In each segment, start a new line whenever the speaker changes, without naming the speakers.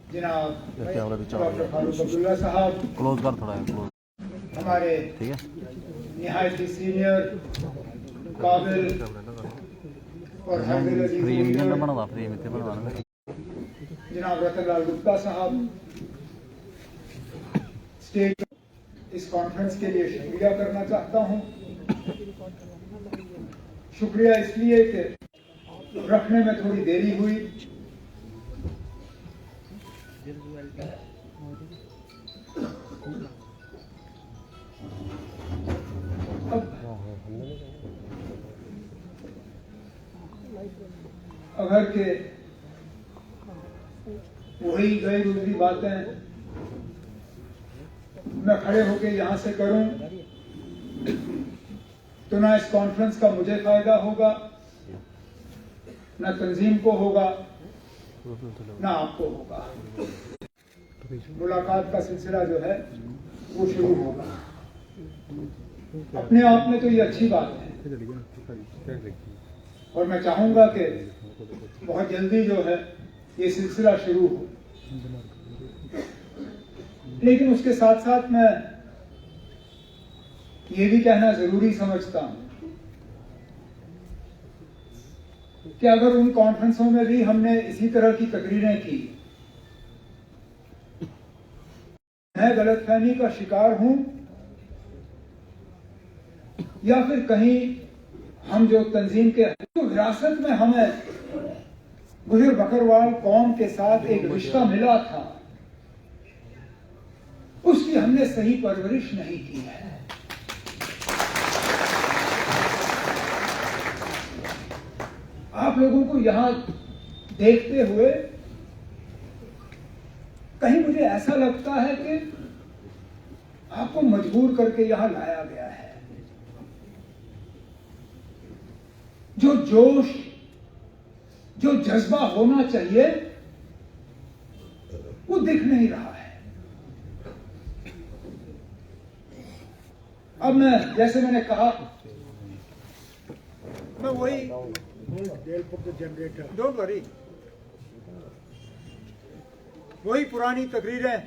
जनाब डॉक्टर फारूक अब्दुल्ला साहब,
क्लोज कर थोड़ा क्लोज,
हमारे
ठीक है,
निहायत ही सीनियर काबिल और हाजिर अजीज
फ्री
लीडर
में बनवा फ्री में बनवा
जनाब रतनलाल गुप्ता साहब, स्टेज इस कॉन्फ्रेंस के लिए शुक्रिया करना चाहता हूं। शुक्रिया इसलिए कि रखने में थोड़ी देरी हुई। अगर के वही गई गुजरी बातें मैं खड़े होकर यहां से करूं तो ना इस कॉन्फ्रेंस का मुझे फायदा होगा, ना तंजीम को होगा, ना आपको होगा। मुलाकात का सिलसिला जो है वो शुरू होगा। अपने आप में तो ये अच्छी बात है और मैं चाहूंगा कि बहुत जल्दी जो है ये सिलसिला शुरू हो। लेकिन उसके साथ साथ मैं ये भी कहना जरूरी समझता हूं कि अगर उन कॉन्फ्रेंसों में भी हमने इसी तरह की तकरीरें की, मैं गलतफहमी का शिकार हूं या फिर कहीं हम जो तंजीम के तो विरासत में हमें गुजर बकरवाल कौम के साथ एक रिश्ता मिला था, उसकी हमने सही परवरिश नहीं की है। आप लोगों को यहां देखते हुए कहीं मुझे ऐसा लगता है कि आपको मजबूर करके यहां लाया गया है। जो जोश, जो जज्बा होना चाहिए वो दिख नहीं रहा है। अब मैं जैसे मैंने कहा, मैं वही डोंट वरी, वही पुरानी तकरीरें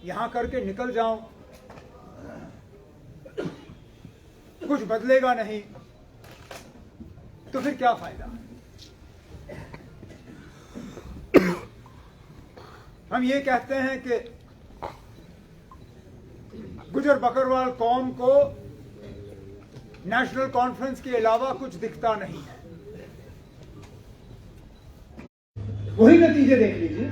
यहां करके निकल जाऊं, कुछ बदलेगा नहीं तो फिर क्या फायदा। हम ये कहते हैं कि गुजर बकरवाल कौम को नेशनल कॉन्फ्रेंस के अलावा कुछ दिखता नहीं है। वही नतीजे देख लीजिए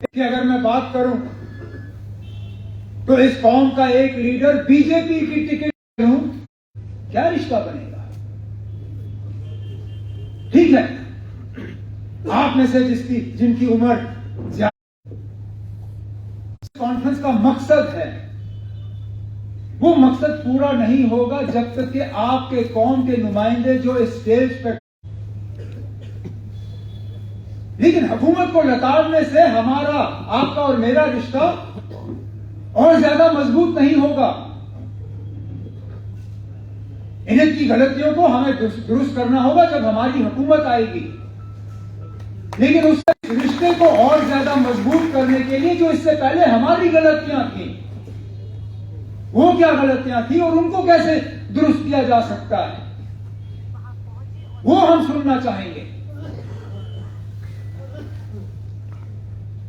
कि अगर मैं बात करूं तो इस कौम का एक लीडर बीजेपी की टिकट लूं, क्या रिश्ता बनेगा। ठीक है, आप में से जिनकी उम्र ज्यादा, कॉन्फ्रेंस का मकसद है वो मकसद पूरा नहीं होगा जब तक कि आपके कौम के नुमाइंदे जो इस स्टेज पर, लेकिन हुकूमत को लताड़ने से हमारा, आपका और मेरा रिश्ता और ज्यादा मजबूत नहीं होगा। इनकी गलतियों को हमें दुरुस्त करना होगा जब हमारी हुकूमत आएगी। लेकिन उस रिश्ते को और ज्यादा मजबूत करने के लिए जो इससे पहले हमारी गलतियां थी, वो क्या गलतियां थी और उनको कैसे दुरुस्त किया जा सकता है, वो हम सुनना चाहेंगे।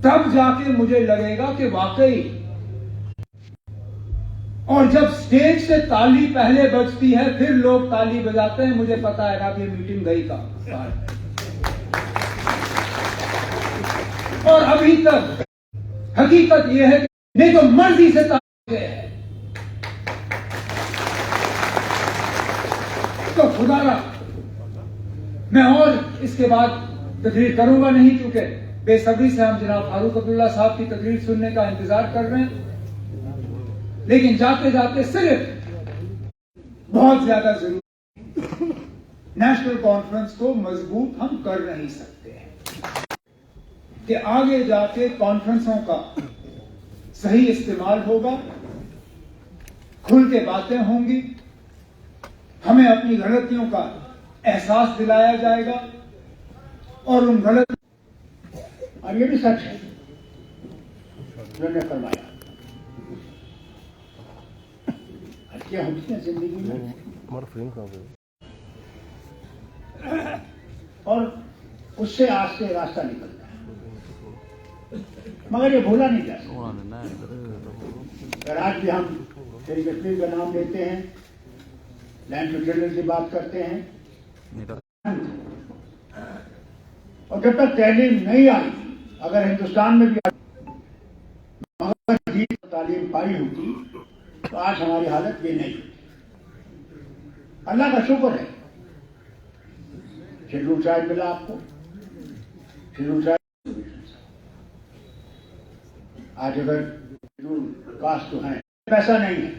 तब जाके मुझे लगेगा कि वाकई, और जब स्टेज से ताली पहले बजती है फिर लोग ताली बजाते हैं, मुझे पता है अब ये मीटिंग गई का। और अभी तक हकीकत यह है कि नहीं तो मर्जी से ताली गए हैं। तो खुदारा मैं और इसके बाद तकरीर करूंगा नहीं, क्योंकि बेसब्री से हम जनाब फारूक अब्दुल्ला साहब की तकरीर सुनने का इंतजार कर रहे हैं। लेकिन जाते जाते सिर्फ बहुत ज्यादा जरूरी, नेशनल कॉन्फ्रेंस को मजबूत हम कर नहीं सकते हैं कि आगे जाके कॉन्फ्रेंसों का सही इस्तेमाल होगा, खुल के बातें होंगी, हमें अपनी गलतियों का एहसास दिलाया जाएगा और उन गलत
और ये भी सच है उन्होंने फरमाया। हत्या होती है जिंदगी में
हमारा फ्रेम कहाँ पे?
और उससे आज से रास्ता निकलता है, मगर ये भूला नहीं जा सकता।
वहाँ ना इधर
अगर आज भी हम तेरी कश्मीर का नाम लेते हैं, लैंड ट्रिब्यूनल की बात करते हैं, और जब तक तहलीम नहीं आई, अगर हिंदुस्तान में भी तालीम पाई होती तो आज हमारी हालत ये नहीं होती। अल्लाह का शुक्र है शेड्यूल ट्राइब मिला आपको। शेड्यूल ट्राइब आज अगर शेड्यूल कास्ट तो है, पैसा नहीं है।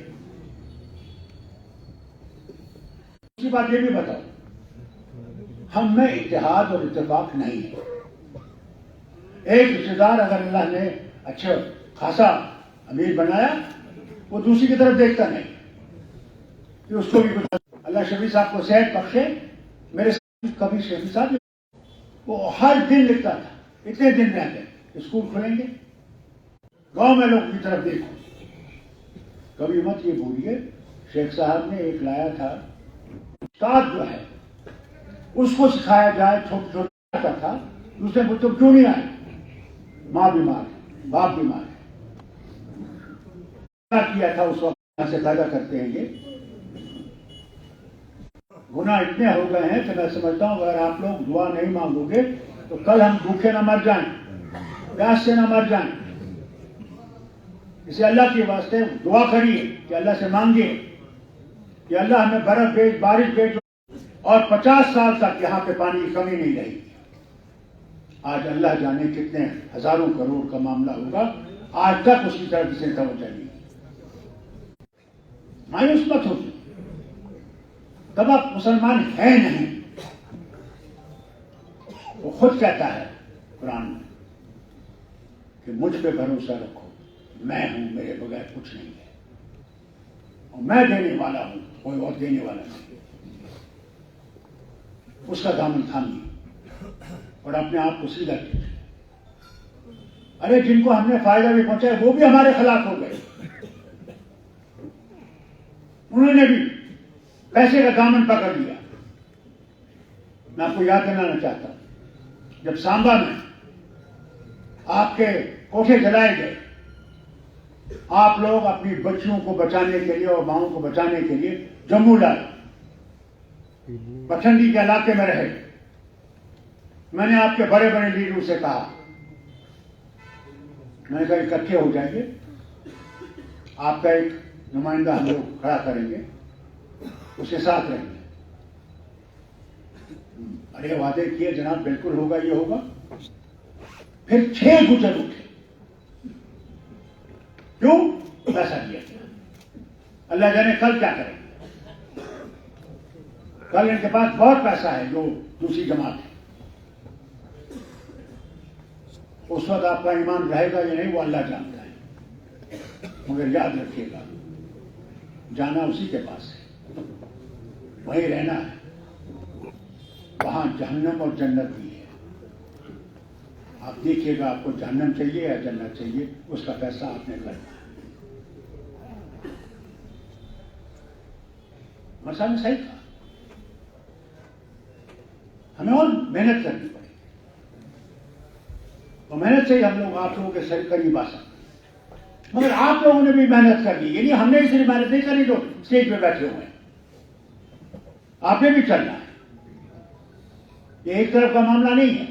दूसरी बात ये भी बताओ, हम में इत्तेहाद और इत्तेफाक नहीं है। एक रिश्तेदार अगर अल्लाह ने अच्छा खासा अमीर बनाया, वो दूसरी की तरफ देखता नहीं कि उसको भी कुछ। अल्लाह शफी साहब को सेहत बख्शे, मेरे कभी शफी साहब वो हर दिन लिखता था, इतने दिन रहते स्कूल खुलेंगे, गांव में लोग की तरफ देखो। कभी मत ये भूलिए, शेख साहब ने एक लाया था उस्ताद जो है उसको सिखाया जाए, छोटा छोटा था, दूसरे बच्चों क्यों नहीं आए, माँ बीमार है, बाप बीमार है। किया था उस वक्त, से पैदा करते हैं ये गुनाह इतने हो गए हैं कि मैं समझता हूं अगर आप लोग दुआ नहीं मांगोगे तो कल हम भूखे ना मर जाएं, प्यास से ना मर जाएं। इसे अल्लाह के वास्ते दुआ करिए कि अल्लाह से मांगिए कि अल्लाह हमें बर्फ भेज, बारिश भेज, और 50 साल तक यहाँ पे पानी की कमी नहीं रही। आज अल्लाह जाने कितने हजारों करोड़ का मामला होगा, आज तक उसकी तरफ किसी तवज्जो नहीं। मायूस मत हो, तब आप मुसलमान हैं नहीं। वो खुद कहता है कुरान में कि मुझ पे भरोसा रखो, मैं हूं, मेरे बगैर कुछ नहीं है, और मैं देने वाला हूं, कोई और देने वाला नहीं। उसका दामन थामिए और अपने आप को सीधा कीजिए। अरे जिनको हमने फायदा भी पहुंचाया वो भी हमारे खिलाफ हो गए, उन्होंने भी पैसे का दामन पकड़ लिया। मैं आपको याद दिलाना चाहता हूं, जब सांबा में आपके कोठे जलाए गए, आप लोग अपनी बच्चियों को बचाने के लिए और माओं को बचाने के लिए जम्मू लाए, पठंडी के इलाके में रहे। मैंने आपके बड़े बड़े लीडरों से कहा, मैंने कहा इकट्ठे हो जाएंगे, आपका एक नुमाइंदा हम लोग खड़ा करेंगे, उसके साथ रहेंगे। अरे वादे किए जनाब, बिल्कुल होगा, ये होगा। फिर 6 गुजर उठे, क्यों? पैसा दिया गया। अल्लाह जाने कल क्या करेंगे। कल इनके पास बहुत पैसा है जो दूसरी जमात है, उस वक्त आपका ईमान रहेगा या नहीं वो अल्लाह जानता है। मगर याद रखिएगा, जाना उसी के पास है, वहीं रहना है, वहां जहन्नम और जन्नत भी है। आप देखिएगा आपको जहन्नम चाहिए या जन्नत चाहिए, उसका फैसला आपने करना है। मसा ने सही कहा, हमें और मेहनत करनी पड़ेगी, और मेहनत से ही हम लोग आप लोगों के सर करीब आ सकते। मगर आप लोगों ने भी मेहनत कर ली, यानी हमने सिर्फ मेहनत नहीं करी जो स्टेज पे बैठे हुए हैं, आपने भी चलना है। ये एक तरफ का मामला नहीं है,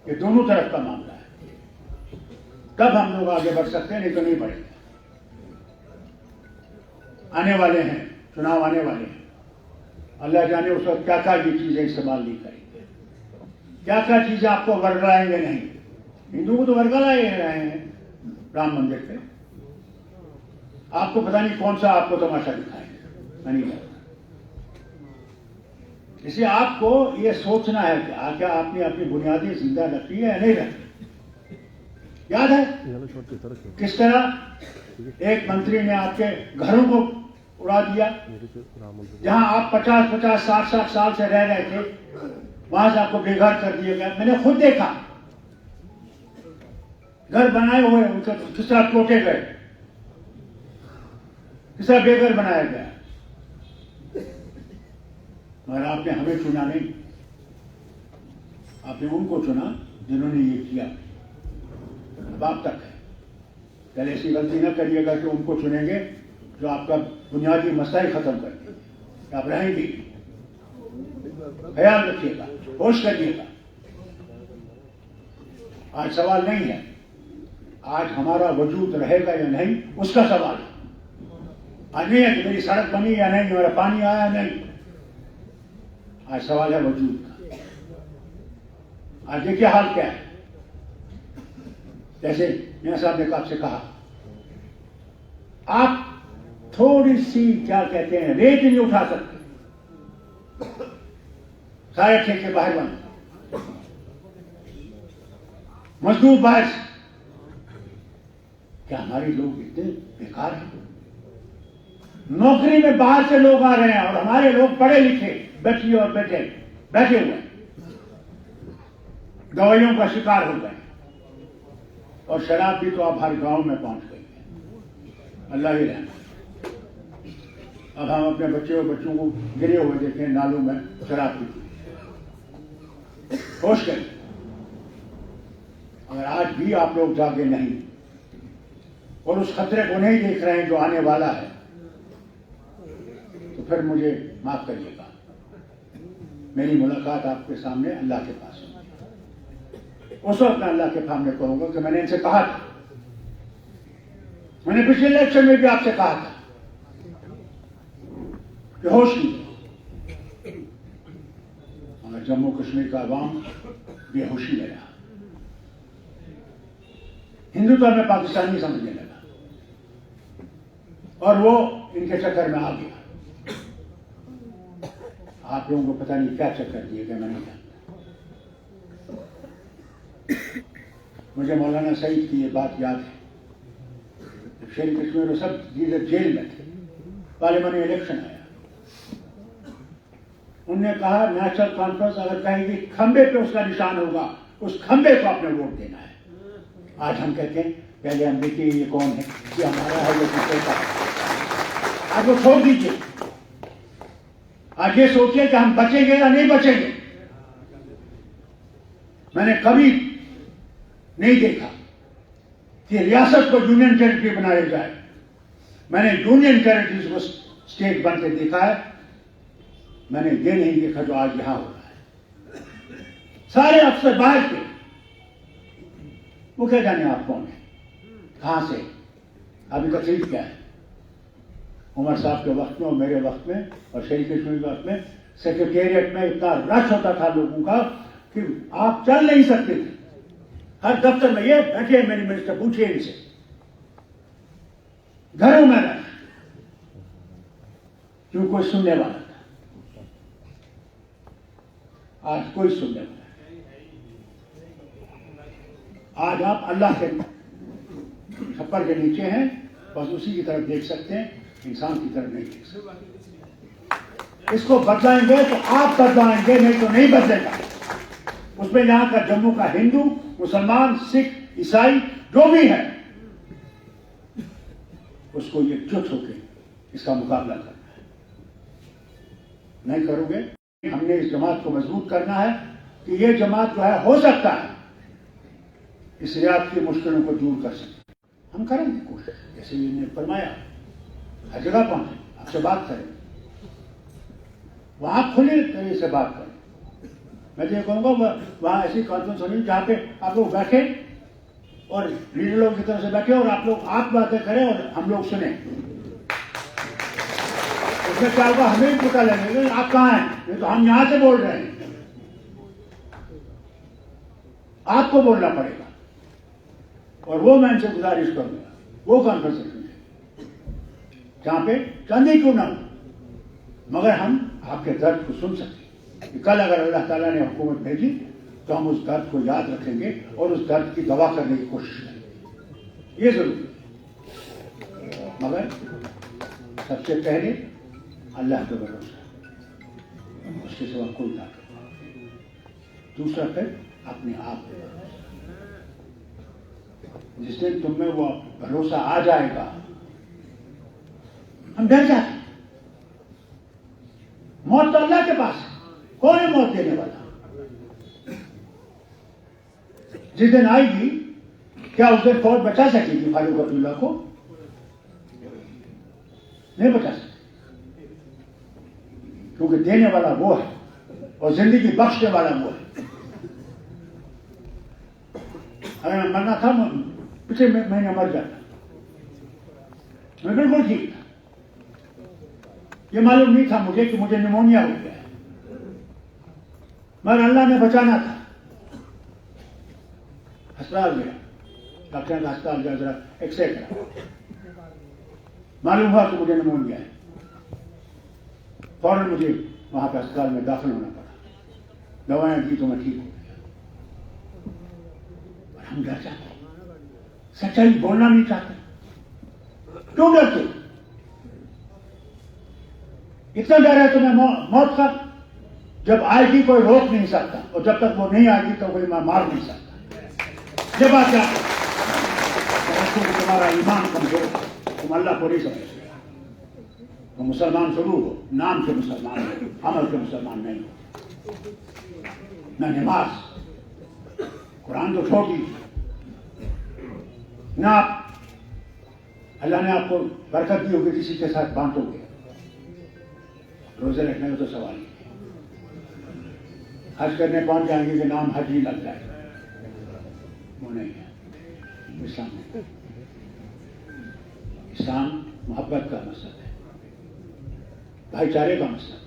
ये दोनों तरफ का मामला है। तब हम लोग आगे बढ़ सकते हैं, नहीं तो नहीं बढ़ेंगे। आने वाले हैं, चुनाव आने वाले हैं, अल्लाह जाने उस वक्त क्या क्या ये चीजें इस्तेमाल नहीं करेंगे, क्या क्या चीजें आपको वर्गलाएंगे नहीं। हिंदुओं को तो वर्गलाए रहे हैं राम मंदिर पे, आपको पता नहीं कौन सा आपको तमाशा दिखाएंगे, मैं नहीं जानता। इसलिए आपको ये सोचना है कि क्या आपने अपनी बुनियादी जिंदा रखी है या नहीं रखी। याद है किस तरह एक मंत्री ने आपके घरों को उड़ा दिया, जहां आप 50-50, 60-60 साल से रह रहे थे, वहां से आपको बेघर कर दिया गया। मैंने खुद देखा, घर बनाए हुए उनका किस तरह टोटे गए, किस तरह बेघर बनाया गया। मगर आपने हमें चुना नहीं, आपने उनको चुना जिन्होंने ये किया। अब आप तक है, पहले ऐसी गलती न करिएगा कि उनको चुनेंगे जो आपका बुनियादी मसला ही खत्म कर देंगे। आप रहेंगे, ख्याल रखिएगा, होश करिएगा। आज सवाल नहीं है आज हमारा वजूद रहेगा या नहीं उसका सवाल है। आज नहीं है कि मेरी सड़क बनी या नहीं, मेरा पानी आया या नहीं। आज सवाल है वजूद का। आज देखिए हाल क्या है। जैसे मियां साहब ने आपसे कहा, आप थोड़ी सी क्या कहते हैं रेत नहीं उठा सकते, सारे ठेके बाहर बंद, मजदूर बाहर से। क्या हमारे लोग इतने बेकार हैं? नौकरी में बाहर से लोग आ रहे हैं और हमारे लोग पढ़े लिखे बच्ची और बेटे बैठे हुए हैं, दवाइयों का शिकार हो गए। और शराब भी तो अब हर गांव में पहुंच गई है। अल्लाह ही रहना। अब हम अपने बच्चे और बच्चों को गिरे हुए देखें नालों में शराब पीती। होश करें। अगर आज भी आप लोग जागे नहीं और उस खतरे को नहीं देख रहे हैं जो आने वाला है, तो फिर मुझे माफ करिएगा, मेरी मुलाकात आपके सामने अल्लाह के पास है। उस वक्त मैं अल्लाह के सामने कहूंगा कि मैंने इनसे कहा था, मैंने पिछले इलेक्शन में भी आपसे कहा था कि होश कीजिए। मगर जम्मू कश्मीर का अवाम बेहोशी में रहा, हिंदुत्व में पाकिस्तानी समझने लगा और वो इनके चक्कर में आ गया। आप लोगों को पता नहीं क्या चक्कर दिए गए, मैंने जानता। मुझे मौलाना सईद की ये बात याद है। शेर कश्मीर में सब लीडर जेल में थे, पार्लियामेंट में इलेक्शन आया। उनने कहा नेशनल कॉन्फ्रेंस अगर कहेगी खंबे पे उसका निशान होगा, उस खंबे को आपने वोट देना है। आज हम कहते हैं पहले हम देखिए ये कौन है, ये हमारा है ये किसी का। आज वो छोड़ दीजिए, आज ये सोचिए कि हम बचेंगे या नहीं बचेंगे। मैंने कभी नहीं देखा कि रियासत को यूनियन टेरिटरी बनाया जाए। मैंने यूनियन टेरिटरीज को स्टेट बन के देखा है। मैंने ये नहीं देखा जो आज यहां हो रहा है। सारे अफसर बाहर के, वो क्या जाने आप कौन है, कहां से, अभी तकलीफ क्या है। उमर साहब के वक्त में और मेरे वक्त में और शहीद कश्मीर के वक्त में सेक्रेटेरिएट में इतना रश होता था लोगों का कि आप चल नहीं सकते थे। हर दफ्तर में ये बैठे मेरी मिनिस्टर, पूछिए इनसे। घरों में रश, क्यों कोई सुनने वाला था। आज कोई सुनने वाला नहीं। आज आप अल्लाह के छप्पर के नीचे हैं, बस उसी की तरफ देख सकते हैं, इंसान की तरफ नहीं देख सकते। इसको बदलाएंगे तो आप बदलाएंगे, नहीं तो नहीं बदलेगा। उसमें यहां का जम्मू का हिंदू, मुसलमान, सिख, ईसाई जो भी है, उसको एकजुट होकर इसका मुकाबला करना है। नहीं करोगे, हमने इस जमात को मजबूत करना है कि ये जमात जो है हो सकता है इस रियासत की मुश्किलों को दूर कर सके। हम करेंगे कोशिश, जैसे इन्होंने फरमाया, हर जगह पहुंचे, आपसे बात करें, वहां खुले तरीके से बात करें। मैं ये कहूंगा वहां ऐसी कॉन्फ्रेंस होनी जहां पे आप लोग बैठे और लीडर लोगों की तरफ से बैठे और आप बातें करें और हम लोग सुने। उसमें क्या होगा, हमें भी पता लगेगा आप कहां हैं, नहीं तो हम यहां से बोल रहे हैं। आपको बोलना पड़ेगा और वो मैं इनसे गुजारिश करूंगा, वो कॉन्फ्रेंस है जहां पे चांदी क्यों ना हो, मगर हम आपके दर्द को सुन सकते। कल अगर अल्लाह ताला ने हुकूमत भेजी तो हम उस दर्द को याद रखेंगे और उस दर्द की दवा करने की कोशिश करेंगे, ये जरूरी है। मगर सबसे पहले अल्लाह पे भरोसा, उसके सिवा कोई ताकत नहीं। दूसरा फिर अपने आप पे भरोसा। जिस दिन तुम में वो भरोसा आ जाएगा, हम डर जाते। मौत तो अल्लाह के पास है, कौन है मौत देने वाला? जिस दिन आएगी, क्या उस दिन फौज बचा सकेगी फारूक अब्दुल्ला को? नहीं बचा सकती, क्योंकि देने वाला वो है और जिंदगी बख्शने वाला वो है। अगर मैं मरना था, पिछले महीने मर जाता, मैं बिल्कुल ठीक था। ये मालूम नहीं था मुझे कि मुझे निमोनिया हो गया है, मगर अल्लाह ने बचाना था। अस्पताल गया, डॉक्टर का अस्पताल गया, जरा एक्सरे करा, मालूम हुआ कि मुझे निमोनिया है। फौरन मुझे वहां पर अस्पताल में दाखिल होना पड़ा, दवाएं दी तो मैं ठीक हो गया। और हम डर जाते, सच्चाई बोलना नहीं चाहते। क्यों डरते? इतना डर है तुम्हें मौत का, जब आएगी कोई रोक नहीं सकता, और जब तक वो नहीं आएगी तो कोई मार नहीं सकता। जब आ जाए तुम्हारा ईमान कमजोर, तुम अल्लाह को नहीं समझते, तुम मुसलमान जरूर हो, नाम के मुसलमान हो, अमल के मुसलमान नहीं हो। न नमाज, कुरान तो छोड़ दी ना, आप अल्लाह ने आपको बरकत दी होगी, किसी के साथ बांटोगे, रोजे रखने का तो सवाल नहीं। हज करने पहुंच जाएंगे कि नाम हज ही लग जाए, वो नहीं है इस्लाम में। इस्लाम मोहब्बत का मसला है, भाईचारे का मसला है,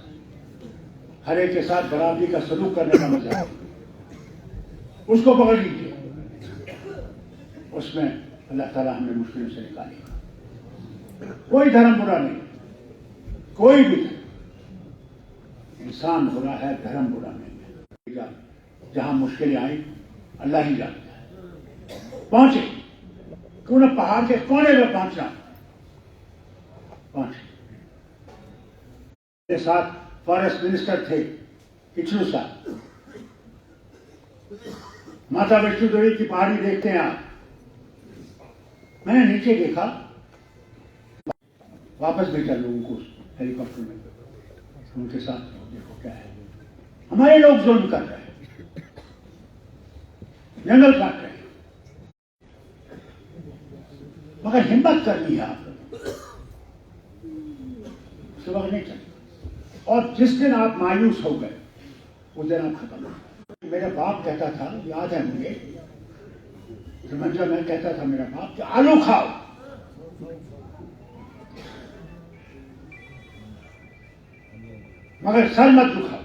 हर एक के साथ बराबरी का सलूक करने का मसला है। उसको पकड़ लीजिए, उसमें अल्लाह ताला हमें मुश्किलों से निकालेगा। कोई धर्म बुरा नहीं, कोई भी धर्म, इंसान बुरा है, धर्म बुरा नहीं है। जहां मुश्किलें आई, अल्लाह ही जानता है। पहुंचे, क्यों ना पहाड़ के कोने में पहुंचना, पहुंचे। मेरे साथ फॉरेस्ट मिनिस्टर थे पिछले साल। माता वैष्णो देवी की पहाड़ी देखते हैं आप, मैंने नीचे देखा, वापस भेजा लोगों को हेलीकॉप्टर में, उनके साथ देखो क्या है। हमारे लोग जुल्म कर रहे हैं, जंगल काट रहे हैं, मगर हिम्मत करनी है आप लोग, सुबह नहीं चली। और जिस दिन आप मायूस हो गए, उस दिन आप खत्म हो गए। मेरा बाप कहता था, याद है मुझे, समझा, मैं कहता था मेरा बाप कि आलू खाओ, मगर सर मत दुखाओ।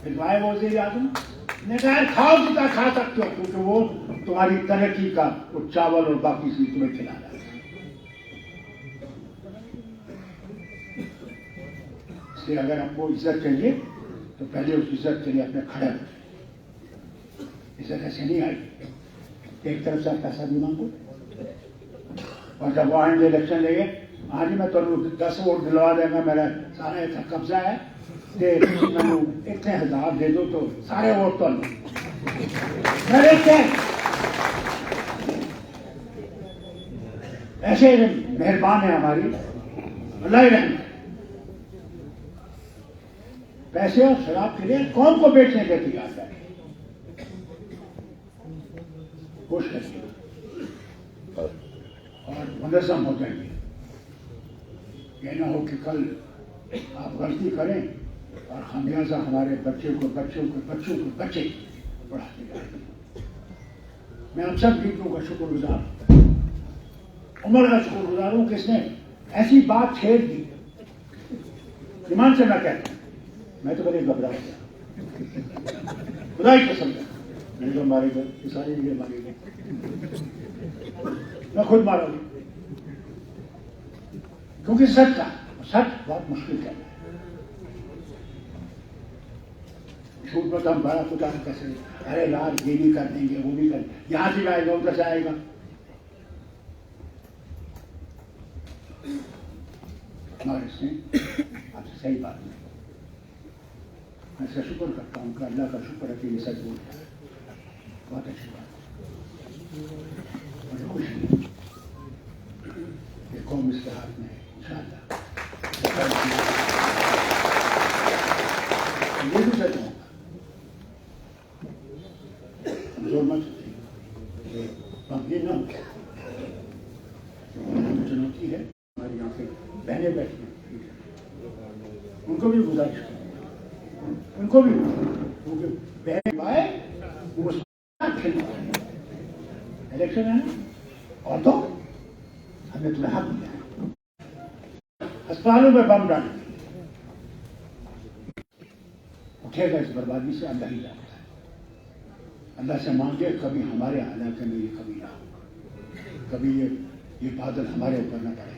फिर भाई वजीर आजम ने कहा खाओ जितना खा सकते हो, क्योंकि वो तुम्हारी तरक्की का वो चावल और बाकी चीज तुम्हें खिला रहा है। इसलिए अगर हमको इज्जत चाहिए तो पहले उस इज्जत के लिए अपने खड़े हो। इज्जत ऐसे नहीं आएगी, एक तरफ से पैसा भी मांगो, और जब वो आएंगे इलेक्शन लेंगे, हाँ जी मैं तो 10 वोट दिलवा देंगा, मेरा सारा इतना कब्जा है, मैं इतने हजार दे दो तो सारे वोट तो ऐसे मेहरबान है हमारी, अल्लाह ही रहना। पैसे और शराब के लिए कौन को बेचने के तैयार है? खुश करिए और मुनज़्ज़म हो जाएंगे। ये ना हो कि कल आप गलती करें और खामियाजा हमारे बच्चे को बच्चे पढ़ाते जाए। मैं आप सब गीतों का शुक्रगुजार, उमर का शुक्रगुजार हूं, किसने ऐसी बात छेड़ दी। ईमान से मैं कहता हूं, मैं तो बड़े घबरा गया, खुदा की कसम है, नहीं तो मारेगा, सारी लिए मारेगा, मैं खुद मारूंगा, क्योंकि सच बहुत मुश्किल है। झूठ में तो हम बड़ा कुछ कैसे, अरे यार ये भी कर देंगे, वो भी कर देंगे, यहां से आएगा उधर से आएगा। मगर इसने आपसे सही बात नहीं, मैं इसका शुक्र करता हूँ कि अल्लाह का शुक्र है कि ये सच बोल रहा है, बहुत अच्छी बात। से कहूंगा, जोर मत ये ना चुनौती है। हमारी यहाँ पे बहनें बैठी हैं, उनको भी गुजारिश करूंगा, उनको भी बहन पाए वो इलेक्शन है और तो हमने तुम्हें हक दिया है। अस्पतालों में बम डालेंगे, उठेगा इस बर्बादी से अल्लाह ही जानता है। अल्लाह से मांगे कभी हमारे हालात में ये कभी ना हो, कभी ये बादल हमारे ऊपर ना पड़े।